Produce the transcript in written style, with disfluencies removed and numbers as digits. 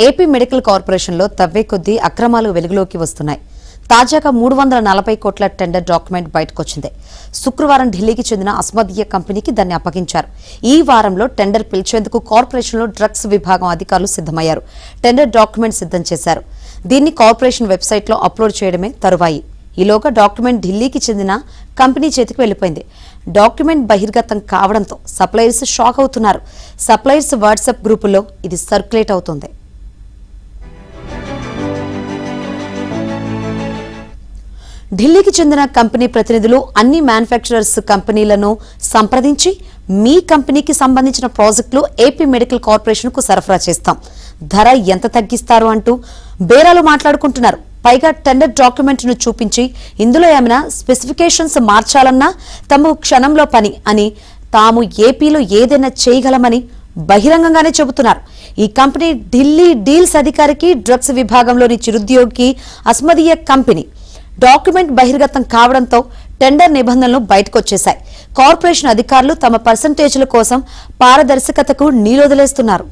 AP medical కార్పొరేషన్లో తవ్వే కొద్దీ అక్రమాలు వెలుగులోకి వస్తున్నాయి. తాజాగా 340 కోట్ల టెండర్ డాక్యుమెంట్ బయటకొచ్చింది. శుక్రవారం ఢిల్లీకి చెందిన అస్మదియా కంపెనీకి దాన్ని అప్పగించారు. ఈ వారంలో టెండర్ పిలిచేందుకు కార్పొరేషన్లో డ్రగ్స్ విభాగం అధికారులు సిద్ధమయ్యారు. టెండర్ డాక్యుమెంట్ సిద్ధం చేశారు. దీన్ని కార్పొరేషన్ వెబ్సైట్లో అప్లోడ్ చేయడమే తరువాయి. ఈలోగా డాక్యుమెంట్ ఢిల్లీకి చెందిన కంపెనీ చేతికి వెళ్లిపోయింది. డాక్యుమెంట్ బహిర్గతం కావడంతో సప్లయర్స్ షాక్ అవుతున్నారు. సప్లయర్స్ వాట్సాప్ గ్రూపుల్లో ఇది సర్క్యులేట్ అవుతుంది. ఢిల్లీకి చెందిన కంపెనీ ప్రతినిధులు అన్ని మ్యానుఫ్యాక్చరర్స్ కంపెనీలను సంప్రదించి మీ కంపెనీకి సంబంధించిన ప్రాజెక్టులు ఏపీ మెడికల్ కార్పొరేషన్కు సరఫరా చేస్తాం, ధర ఎంత తగ్గిస్తారు అంటూ బేరాలు మాట్లాడుకుంటున్నారు. పైగా టెండర్ డాక్యుమెంట్ను చూపించి ఇందులో ఏమైనా స్పెసిఫికేషన్స్ మార్చాలన్నా తమ క్షణంలో పని అని, తాము ఏపీలో ఏదైనా చేయగలమని బహిరంగంగానే చెబుతున్నారు. ఈ కంపెనీ ఢిల్లీ డీల్స్ అధికారికి, డ్రగ్స్ విభాగంలోని చిరుద్యోగికి అస్మదియా కంపెనీ డాక్యుమెంట్ బహిర్గతం కావడంతో టెండర్ నిబంధనలు బయటకొచ్చేశాయి. కార్పొరేషన్ అధికారులు తమ పర్సంటేజీల కోసం పారదర్శకతకు నీలొదిలేస్తున్నారు.